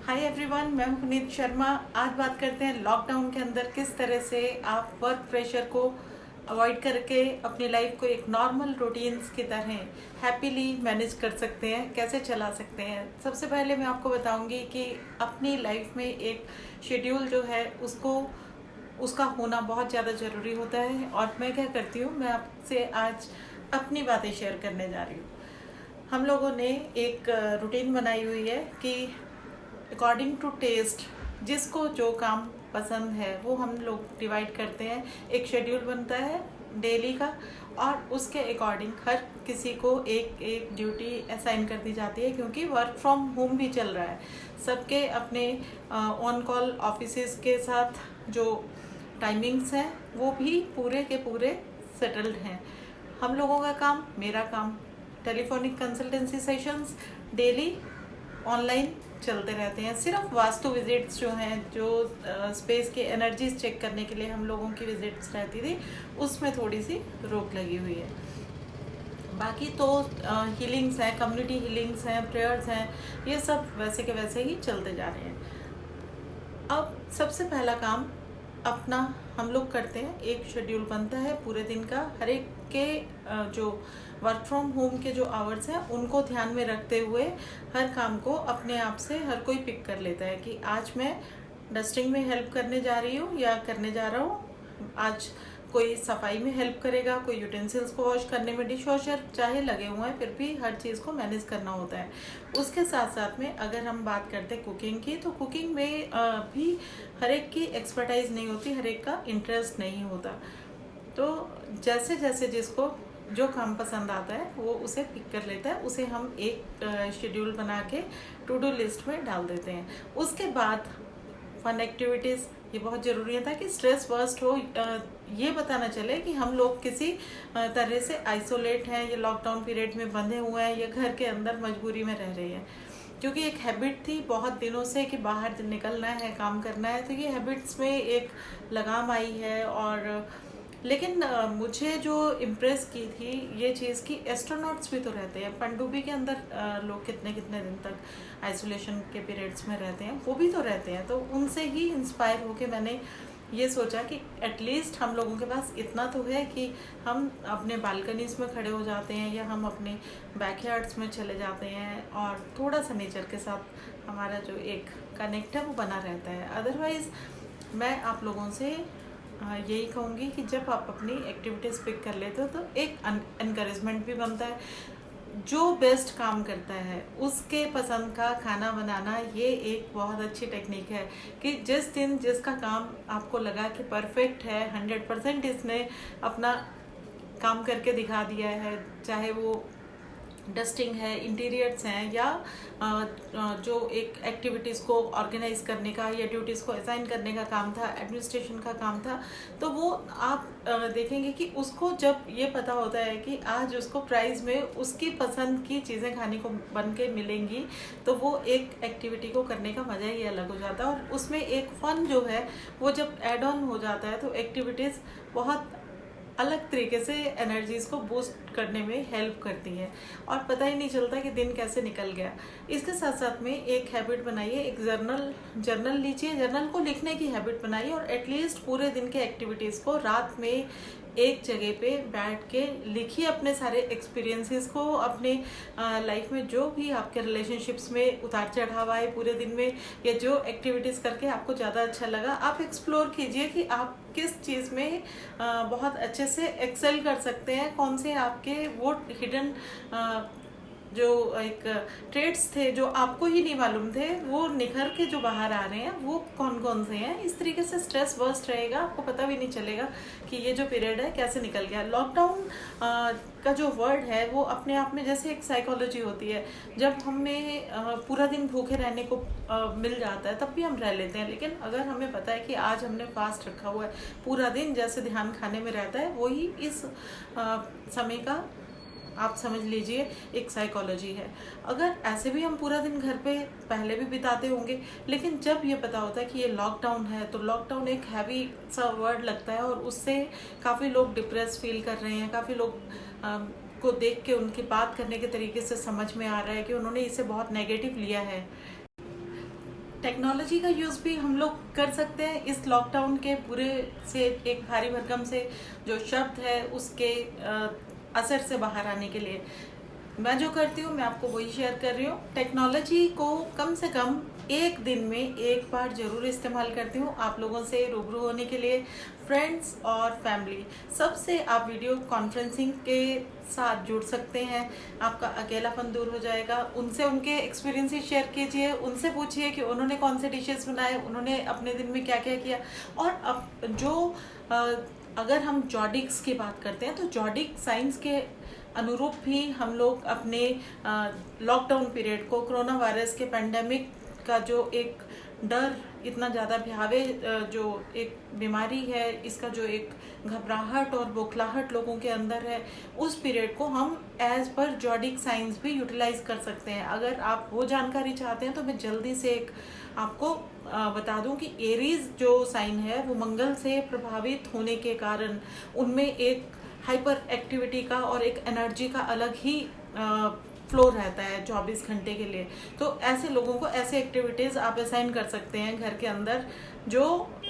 Hi everyone, मैं हूं पुनीत शर्मा। आज बात करते हैं लॉकडाउन के अंदर किस तरह से आप वर्क प्रेशर को अवॉइड करके अपनी लाइफ को एक नॉर्मल रूटीन्स की तरह हैप्पीली मैनेज कर सकते हैं, कैसे चला सकते हैं। सबसे पहले मैं आपको बताऊंगी कि अपनी लाइफ में एक शेड्यूल जो है उसका होना बहुत ज़्यादा ज़रूरी होता है। और मैं क्या करती हूँ, मैं आपसे आज अपनी बातें शेयर करने जा रही हूँ। हम लोगों ने एक रूटीन बनाई हुई है कि अकॉर्डिंग टू टेस्ट, जिसको जो काम पसंद है वो हम लोग डिवाइड करते हैं। एक शेड्यूल बनता है डेली का, और उसके अकॉर्डिंग हर किसी को एक एक ड्यूटी असाइन कर दी जाती है, क्योंकि वर्क फ्रॉम होम भी चल रहा है। सबके अपने ऑन कॉल ऑफिसेज के साथ जो टाइमिंग्स हैं वो भी पूरे के पूरे सेटल्ड हैं। हम लोगों का काम, मेरा काम, telephonic consultancy sessions daily online चलते रहते हैं। सिर्फ वास्तु विजिट्स जो हैं, जो स्पेस की एनर्जीज चेक करने के लिए हम लोगों की विजिट्स रहती थी, उसमें थोड़ी सी रोक लगी हुई है। बाकी तो हीलिंग्स हैं, कम्युनिटी हीलिंग्स हैं, प्रेयर्स हैं, ये सब वैसे के वैसे ही चलते जा रहे हैं। अब सबसे पहला काम अपना हम लोग करते हैं, एक शेड्यूल बनता है पूरे दिन का। हर एक के जो वर्क फ्रॉम होम के जो आवर्स हैं उनको ध्यान में रखते हुए हर काम को अपने आप से हर कोई पिक कर लेता है कि आज मैं डस्टिंग में हेल्प करने जा रही हूँ या करने जा रहा हूँ। आज कोई सफाई में हेल्प करेगा, कोई यूटेंसिल्स को वॉश करने में, डिश वॉशर चाहे लगे हुए हैं, फिर भी हर चीज़ को मैनेज करना होता है। उसके साथ साथ में अगर हम बात करते हैं कुकिंग की, तो कुकिंग में भी हर एक की एक्सपर्टाइज नहीं होती, हर एक का इंटरेस्ट नहीं होता। तो जैसे जैसे जिसको जो काम पसंद आता है वो उसे पिक कर लेता है, उसे हम एक शेड्यूल बना के टू डू लिस्ट में डाल देते हैं। उसके बाद फन एक्टिविटीज़, ये बहुत ज़रूरी है ताकि स्ट्रेस बर्स्ट हो, ये पता ना चले कि हम लोग किसी तरह से आइसोलेट हैं या लॉकडाउन पीरियड में बंधे हुए हैं या घर के अंदर मजबूरी में रह रहे हैं। क्योंकि एक हैबिट थी बहुत दिनों से कि बाहर निकलना है, काम करना है, तो ये हैबिट्स में एक लगाम आई है। और लेकिन मुझे जो इम्प्रेस की थी ये चीज़ कि एस्ट्रोनॉट्स भी तो रहते हैं पनडुब्बी के अंदर, लोग कितने कितने दिन तक आइसोलेशन के पीरियड्स में रहते हैं, वो भी तो रहते हैं। तो उनसे ही इंस्पायर होके मैंने ये सोचा कि एटलीस्ट हम लोगों के पास इतना तो है कि हम अपने बालकनीज में खड़े हो जाते हैं या हम अपने बैकयार्ड्स में चले जाते हैं, और थोड़ा सा नेचर के साथ हमारा जो एक कनेक्ट है वो बना रहता है। अदरवाइज़ मैं आप लोगों से यही कहूँगी कि जब आप अपनी एक्टिविटीज़ पिक कर लेते हो तो एक एनकरेजमेंट भी बनता है। जो बेस्ट काम करता है उसके पसंद का खाना बनाना, ये एक बहुत अच्छी टेक्निक है कि जिस दिन जिसका काम आपको लगा कि परफेक्ट है, 100% इसने अपना काम करके दिखा दिया है, चाहे वो डस्टिंग है, इंटीरियर्स हैं, या जो एक एक्टिविटीज़ को ऑर्गेनाइज करने का या ड्यूटीज़ को असाइन करने का काम था, एडमिनिस्ट्रेशन का काम था, तो वो आप देखेंगे कि उसको जब ये पता होता है कि आज उसको प्राइज में उसकी पसंद की चीज़ें खाने को बन के मिलेंगी, तो वो एक एक्टिविटी को करने का मज़ा ही अलग हो जाता है। और उसमें एक फ़न जो है वो जब एड ऑन हो जाता है तो एक्टिविटीज़ बहुत अलग तरीके से एनर्जीज़ को बूस्ट करने में हेल्प करती है, और पता ही नहीं चलता कि दिन कैसे निकल गया। इसके साथ साथ में एक हैबिट बनाइए, एक जर्नल लीजिए, जर्नल को लिखने की हैबिट बनाइए, और एटलीस्ट पूरे दिन के एक्टिविटीज़ को रात में एक जगह पे बैठ के लिखिए, अपने सारे एक्सपीरियंसेस को, अपने लाइफ में जो भी आपके रिलेशनशिप्स में उतार चढ़ाव आए पूरे दिन में, या जो एक्टिविटीज़ करके आपको ज़्यादा अच्छा लगा, आप एक्सप्लोर कीजिए कि आप किस चीज़ में बहुत अच्छे से एक्सेल कर सकते हैं, कौन से आपके वो हिडन जो एक ट्रेड्स थे जो आपको ही नहीं मालूम थे, वो निखर के जो बाहर आ रहे हैं, वो कौन कौन से हैं। इस तरीके से स्ट्रेस बर्स्ट रहेगा, आपको पता भी नहीं चलेगा कि ये जो पीरियड है कैसे निकल गया। लॉकडाउन का जो वर्ड है वो अपने आप में जैसे एक साइकोलॉजी होती है। जब हमें पूरा दिन भूखे रहने को मिल जाता है तब भी हम रह लेते हैं, लेकिन अगर हमें पता है कि आज हमने फास्ट रखा हुआ है पूरा दिन, जैसे ध्यान खाने में रहता है, वही इस समय का आप समझ लीजिए एक साइकोलॉजी है। अगर ऐसे भी हम पूरा दिन घर पे पहले भी बिताते होंगे, लेकिन जब ये पता होता है कि ये लॉकडाउन है, तो लॉकडाउन एक हैवी सा वर्ड लगता है, और उससे काफ़ी लोग डिप्रेस फील कर रहे हैं। काफ़ी लोग को देख के उनकी बात करने के तरीके से समझ में आ रहा है कि उन्होंने इसे बहुत नेगेटिव लिया है। टेक्नोलॉजी का यूज़ भी हम लोग कर सकते हैं इस लॉकडाउन के पूरे से एक भारी भरकम से जो शब्द है उसके असर से बाहर आने के लिए। मैं जो करती हूँ मैं आपको वही शेयर कर रही हूँ। टेक्नोलॉजी को कम से कम एक दिन में एक बार ज़रूर इस्तेमाल करती हूँ आप लोगों से रूबरू होने के लिए। फ्रेंड्स और फैमिली सबसे आप वीडियो कॉन्फ्रेंसिंग के साथ जुड़ सकते हैं, आपका अकेलापन दूर हो जाएगा। उनसे उनके एक्सपीरियंसेस शेयर कीजिए, उनसे पूछिए कि उन्होंने कौन से डिशेस बनाए, उन्होंने अपने दिन में क्या क्या किया। और अब अगर हम जॉडिक्स की बात करते हैं तो जॉडिक साइंस के अनुरूप भी हम लोग अपने लॉकडाउन पीरियड को, कोरोना वायरस के पेंडेमिक का जो एक डर इतना ज़्यादा भयावे जो एक बीमारी है, इसका जो एक घबराहट और बौखलाहट लोगों के अंदर है, उस पीरियड को हम एज पर जॉडिक साइंस भी यूटिलाइज कर सकते हैं। अगर आप वो जानकारी चाहते हैं तो मैं जल्दी से एक आपको बता दूं कि एरीज जो साइन है वो मंगल से प्रभावित होने के कारण उनमें एक हाइपर एक्टिविटी का और एक एनर्जी का अलग ही फ्लो रहता है 24 घंटे के लिए। तो ऐसे लोगों को ऐसे एक्टिविटीज़ आप असाइन कर सकते हैं घर के अंदर जो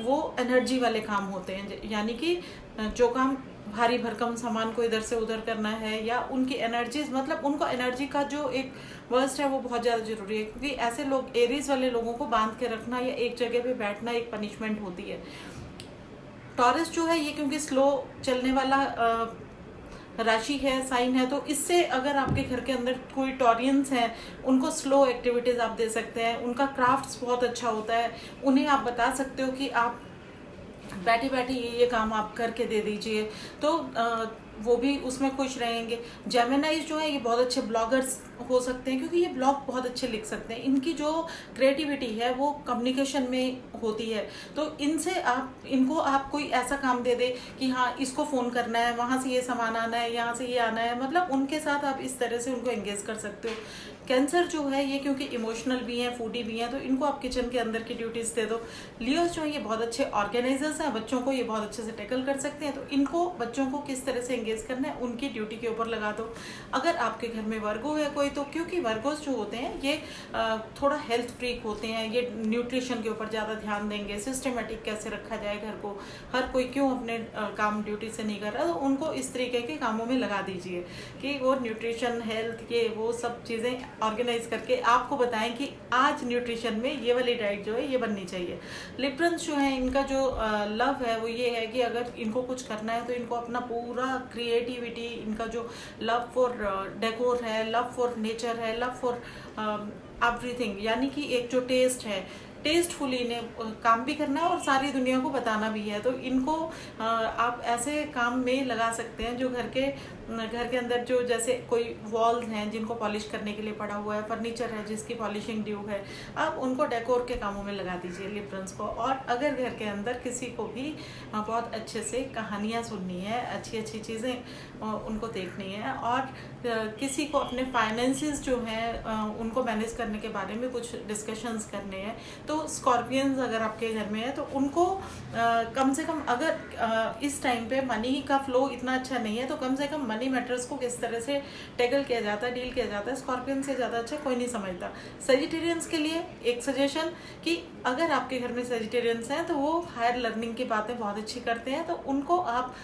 वो एनर्जी वाले काम होते हैं, यानी कि जो काम भारी भरकम सामान को इधर से उधर करना है या उनकी एनर्जीज, मतलब उनको एनर्जी का जो एक वर्स्ट है वो बहुत ज़्यादा जरूरी है, क्योंकि ऐसे लोग एरीज वाले लोगों को बांध के रखना या एक जगह पे बैठना एक पनिशमेंट होती है। टॉरस जो है ये क्योंकि स्लो चलने वाला राशि है, साइन है, तो इससे अगर आपके घर के अंदर कोई टॉरियंस हैं उनको स्लो एक्टिविटीज़ आप दे सकते हैं। उनका क्राफ्ट्स बहुत अच्छा होता है, उन्हें आप बता सकते हो कि आप बैठे बैठे ये काम आप करके दे दीजिए, तो वो भी उसमें खुश रहेंगे। जेमिनाइज जो है ये बहुत अच्छे ब्लॉगर्स हो सकते हैं, क्योंकि ये ब्लॉग बहुत अच्छे लिख सकते हैं। इनकी जो क्रिएटिविटी है वो कम्युनिकेशन में होती है। तो इनको आप कोई ऐसा काम दे दे कि हाँ इसको फ़ोन करना है, वहाँ से ये सामान आना है, यहाँ से ये आना है, मतलब उनके साथ आप इस तरह से उनको एंगेज कर सकते हो। कैंसर जो है ये क्योंकि इमोशनल भी हैं, फूडी भी हैं, तो इनको आप किचन के अंदर की ड्यूटीज़ दे दो। लियोस जो है ये बहुत अच्छे ऑर्गेनाइजर्स हैं, बच्चों को ये बहुत अच्छे से टैकल कर सकते हैं, तो इनको बच्चों को किस तरह से एंगेज करना है उनकी ड्यूटी के ऊपर लगा दो। अगर आपके घर में वर्गो है कोई, तो क्योंकि वर्गोस जो होते हैं ये थोड़ा हेल्थ फ्रीक होते हैं, ये न्यूट्रिशन के ऊपर ज़्यादा ध्यान देंगे, सिस्टमेटिक कैसे रखा जाए घर को, हर कोई क्यों अपने काम ड्यूटी से नहीं कर रहा, तो उनको इस तरीके के कामों में लगा दीजिए कि वो न्यूट्रिशन, हेल्थ, ये वो सब चीज़ें ऑर्गेनाइज करके आपको बताएं कि आज न्यूट्रिशन में ये वाली डाइट जो है ये बननी चाहिए। लिब्रन्स जो है इनका जो लव है वो ये है कि अगर इनको कुछ करना है तो इनको अपना पूरा क्रिएटिविटी, इनका जो लव फॉर डेकोर है, लव फॉर नेचर है, लव फॉर एवरीथिंग, यानी कि एक जो टेस्ट है, टेस्टफुली इन्हें काम भी करना है और सारी दुनिया को बताना भी है। तो इनको आप ऐसे काम में लगा सकते हैं जो घर के अंदर जो जैसे कोई वॉल्स हैं जिनको पॉलिश करने के लिए पड़ा हुआ है, फर्नीचर है जिसकी पॉलिशिंग ड्यू है, आप उनको डेकोर के कामों में लगा दीजिए लिब्रन्स को। और अगर घर के अंदर किसी को भी बहुत अच्छे से कहानियाँ सुननी है, अच्छी अच्छी चीज़ें उनको देखनी है, और किसी को अपने फाइनेंसेस जो हैं उनको मैनेज करने के बारे में कुछ डिस्कशंस करने हैं, तो स्कॉर्पियंस अगर आपके घर में है तो उनको कम से कम, अगर इस टाइम पे मनी का फ्लो इतना अच्छा नहीं है, तो कम से कम मनी मैटर्स को किस तरह से टैकल किया जाता है, डील किया जाता है, स्कॉर्पियन से ज़्यादा अच्छा कोई नहीं समझता। सेजिटेरियंस के लिए एक सजेशन कि अगर आपके घर में सेजिटेरियंस हैं तो वो हायर लर्निंग की बातें बहुत अच्छी करते हैं, तो उनको आप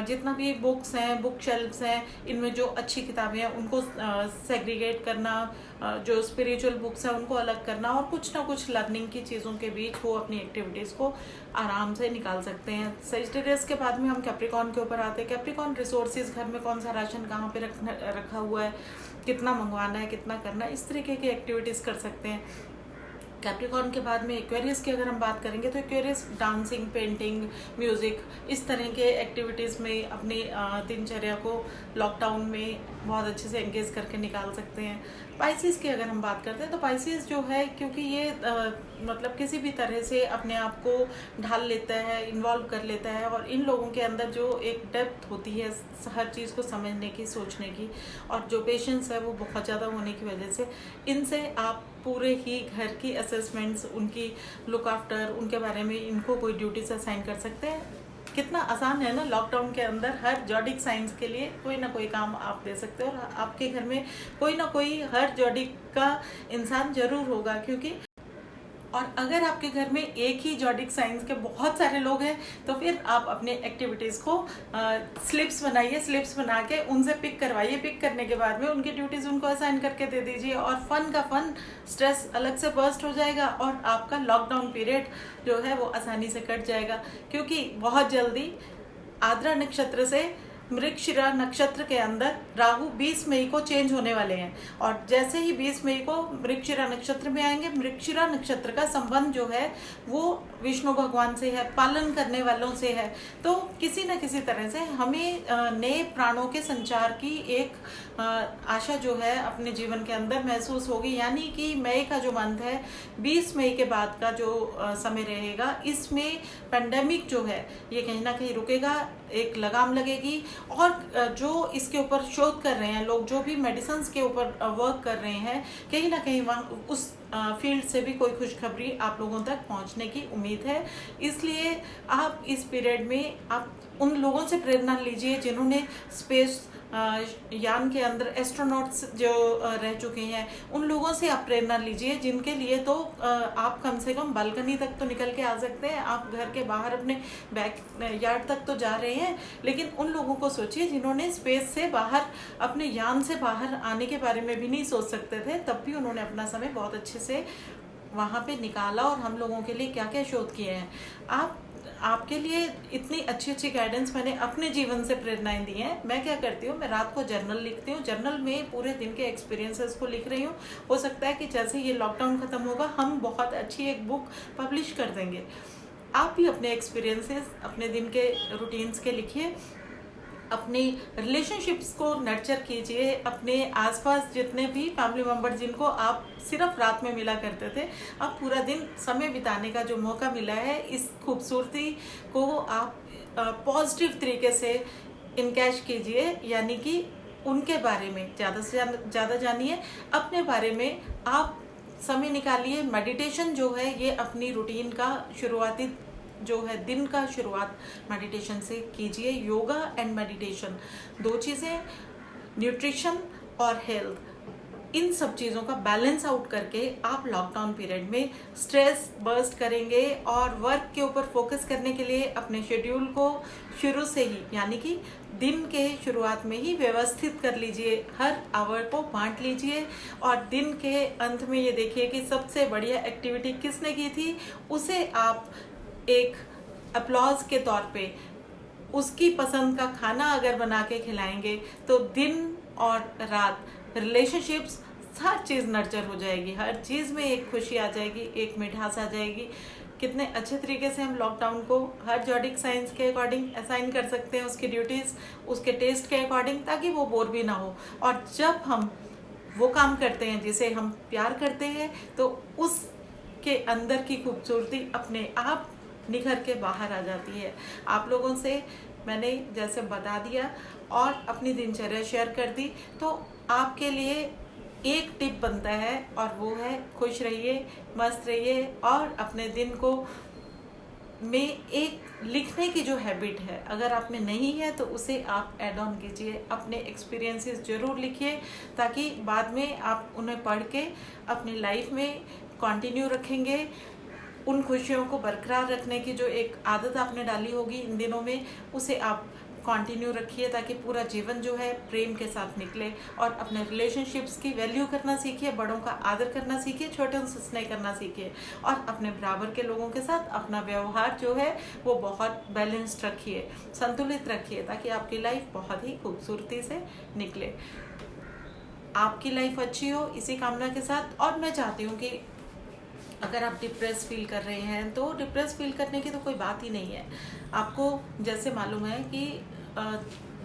जितना भी बुक्स हैं, बुक शेल्फ्स हैं, इनमें जो अच्छी किताबें हैं उनको सेग्रीगेट करना, जो स्पिरिचुअल बुक्स हैं उनको अलग करना, और कुछ ना कुछ लर्निंग की चीज़ों के बीच वो अपनी एक्टिविटीज़ को आराम से निकाल सकते हैं। सेजिटेरियस के बाद में हम कैप्रिकॉर्न के ऊपर आते हैं। कैप्रिकॉर्न रिसोर्सेज, घर में कौन सा राशन कहाँ पे रखा हुआ है, कितना मंगवाना है, कितना करना है, इस तरीके की एक्टिविटीज़ कर सकते हैं। कैप्रिकॉर्न के बाद में एक्वेरियस की अगर हम बात करेंगे तो एक्वेरियस डांसिंग, पेंटिंग, म्यूज़िक, इस तरह के एक्टिविटीज़ में अपनी दिनचर्या को लॉकडाउन में बहुत अच्छे से एंगेज करके निकाल सकते हैं। पाइसिस की अगर हम बात करते हैं तो पाइसिस जो है क्योंकि ये मतलब किसी भी तरह से अपने आप को ढाल लेता है, इन्वॉल्व कर लेता है, और इन लोगों के अंदर जो एक डेप्थ होती है हर चीज़ को समझने की, सोचने की, और जो पेशेंस है वो बहुत ज़्यादा होने की वजह से इनसे आप पूरे ही घर की असेसमेंट्स, उनकी लुक आफ्टर, उनके बारे में इनको कोई ड्यूटी से असाइन कर सकते हैं। कितना आसान है ना, लॉकडाउन के अंदर हर जॉडिक साइंस के लिए कोई ना कोई काम आप दे सकते हो, और आपके घर में कोई ना कोई हर जॉडिक का इंसान जरूर होगा, क्योंकि और अगर आपके घर में एक ही जॉडिक साइंस के बहुत सारे लोग हैं तो फिर आप अपने एक्टिविटीज़ को स्लिप्स बनाइए, स्लिप्स बना के उनसे पिक करवाइए। पिक करने के बाद में उनकी ड्यूटीज़ उनको असाइन करके दे दीजिए और फन का फन, स्ट्रेस अलग से बर्स्ट हो जाएगा और आपका लॉकडाउन पीरियड जो है वो आसानी से कट जाएगा। क्योंकि बहुत जल्दी आद्रा नक्षत्र से मृगशिरा नक्षत्र के अंदर राहु 20 मई को चेंज होने वाले हैं और जैसे ही 20 मई को मृगशिरा नक्षत्र में आएंगे, मृगशिरा नक्षत्र का संबंध जो है वो विष्णु भगवान से है, पालन करने वालों से है। तो किसी न किसी तरह से हमें नए प्राणों के संचार की एक आशा जो है अपने जीवन के अंदर महसूस होगी। यानी कि मई का जो मंथ है, 20 मई के बाद का जो समय रहेगा, इसमें पेंडेमिक जो है ये कहीं ना कहीं रुकेगा, एक लगाम लगेगी और जो इसके ऊपर शोध कर रहे हैं लोग, जो भी मेडिसिन के ऊपर वर्क कर रहे हैं, कहीं ना कहीं वहाँ उस फील्ड से भी कोई खुशखबरी आप लोगों तक पहुंचने की उम्मीद है। इसलिए आप इस पीरियड में आप उन लोगों से प्रेरणा लीजिए जिन्होंने स्पेस यान के अंदर एस्ट्रोनॉट्स जो रह चुके हैं, उन लोगों से आप प्रेरणा लीजिए जिनके लिए तो आप कम से कम बालकनी तक तो निकल के आ सकते हैं, आप घर के बाहर अपने बैक यार्ड तक तो जा रहे हैं, लेकिन उन लोगों को सोचिए जिन्होंने स्पेस से बाहर, अपने यान से बाहर आने के बारे में भी नहीं सोच सकते थे, तब भी उन्होंने अपना समय बहुत अच्छे से वहाँ पे निकाला और हम लोगों के लिए क्या क्या शोध किए हैं। आपके लिए इतनी अच्छी अच्छी गाइडेंस मैंने अपने जीवन से प्रेरणाएं दी हैं। मैं क्या करती हूँ, मैं रात को जर्नल लिखती हूँ, जर्नल में पूरे दिन के एक्सपीरियंसेस को लिख रही हूँ। हो सकता है कि जैसे ये लॉकडाउन खत्म होगा हम बहुत अच्छी एक बुक पब्लिश कर देंगे। आप भी अपने एक्सपीरियंसेस, अपने दिन के रूटीन्स के लिखिए, अपनी रिलेशनशिप्स को नर्चर कीजिए। अपने आसपास जितने भी फैमिली मेम्बर जिनको आप सिर्फ रात में मिला करते थे, अब पूरा दिन समय बिताने का जो मौका मिला है, इस खूबसूरती को आप पॉजिटिव तरीके से इनकैश कीजिए। यानी कि उनके बारे में ज़्यादा से ज़्यादा जानिए, अपने बारे में आप समय निकालिए। मेडिटेशन जो है ये अपनी रूटीन का शुरुआती जो है दिन का शुरुआत मेडिटेशन से कीजिए। योगा एंड मेडिटेशन, दो चीज़ें, न्यूट्रिशन और हेल्थ, इन सब चीज़ों का बैलेंस आउट करके आप लॉकडाउन पीरियड में स्ट्रेस बर्स्ट करेंगे और वर्क के ऊपर फोकस करने के लिए अपने शेड्यूल को शुरू से ही, यानी कि दिन के शुरुआत में ही व्यवस्थित कर लीजिए। हर आवर को बांट लीजिए और दिन के अंत में ये देखिए कि सबसे बढ़िया एक्टिविटी किसने की थी, उसे आप एक अपलॉज के तौर पे उसकी पसंद का खाना अगर बना के खिलाएंगे तो दिन और रात रिलेशनशिप्स हर चीज़ नर्चर हो जाएगी, हर चीज़ में एक खुशी आ जाएगी, एक मिठास आ जाएगी। कितने अच्छे तरीके से हम लॉकडाउन को हर जॉडिक साइंस के अकॉर्डिंग असाइन कर सकते हैं, उसकी ड्यूटीज़ उसके टेस्ट के अकॉर्डिंग, ताकि वो बोर भी ना हो। और जब हम वो काम करते हैं जिसे हम प्यार करते हैं तो उसके अंदर की खूबसूरती अपने आप निखर के बाहर आ जाती है। आप लोगों से मैंने जैसे बता दिया और अपनी दिनचर्या शेयर कर दी, तो आपके लिए एक टिप बनता है और वो है खुश रहिए, मस्त रहिए और अपने दिन को में एक लिखने की जो हैबिट है, अगर आप में नहीं है तो उसे आप ऐड ऑन कीजिए। अपने एक्सपीरियंसेस ज़रूर लिखिए ताकि बाद में आप उन्हें पढ़ के अपनी लाइफ में कंटिन्यू रखेंगे। उन खुशियों को बरकरार रखने की जो एक आदत आपने डाली होगी इन दिनों में, उसे आप कंटिन्यू रखिए ताकि पूरा जीवन जो है प्रेम के साथ निकले। और अपने रिलेशनशिप्स की वैल्यू करना सीखिए, बड़ों का आदर करना सीखिए, छोटों से स्नेह करना सीखिए और अपने बराबर के लोगों के साथ अपना व्यवहार जो है वो बहुत बैलेंस्ड रखिए, संतुलित रखिए, ताकि आपकी लाइफ बहुत ही खूबसूरती से निकले। आपकी लाइफ अच्छी हो, इसी कामना के साथ। और मैं चाहती हूँ कि अगर आप डिप्रेस फील कर रहे हैं तो डिप्रेस फील करने की तो कोई बात ही नहीं है। आपको जैसे मालूम है कि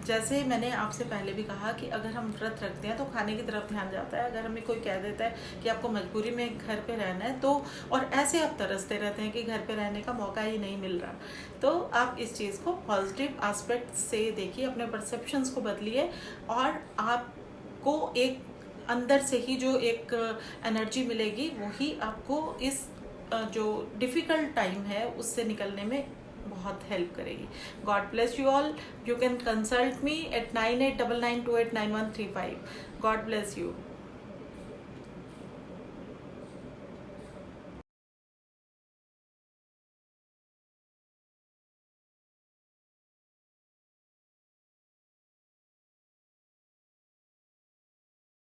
जैसे मैंने आपसे पहले भी कहा कि अगर हम व्रत रखते हैं तो खाने की तरफ ध्यान जाता है। अगर हमें कोई कह देता है कि आपको मजबूरी में घर पे रहना है तो, और ऐसे आप तरसते रहते हैं कि घर पे रहने का मौका ही नहीं मिल रहा, तो आप इस चीज़ को पॉजिटिव एस्पेक्ट से देखिए, अपने परसेप्शंस को बदलिए और आपको एक अंदर से ही जो एक एनर्जी मिलेगी वही आपको इस जो डिफ़िकल्ट टाइम है उससे निकलने में बहुत हेल्प करेगी। God bless you all. You can consult me at 9899289135। God bless you.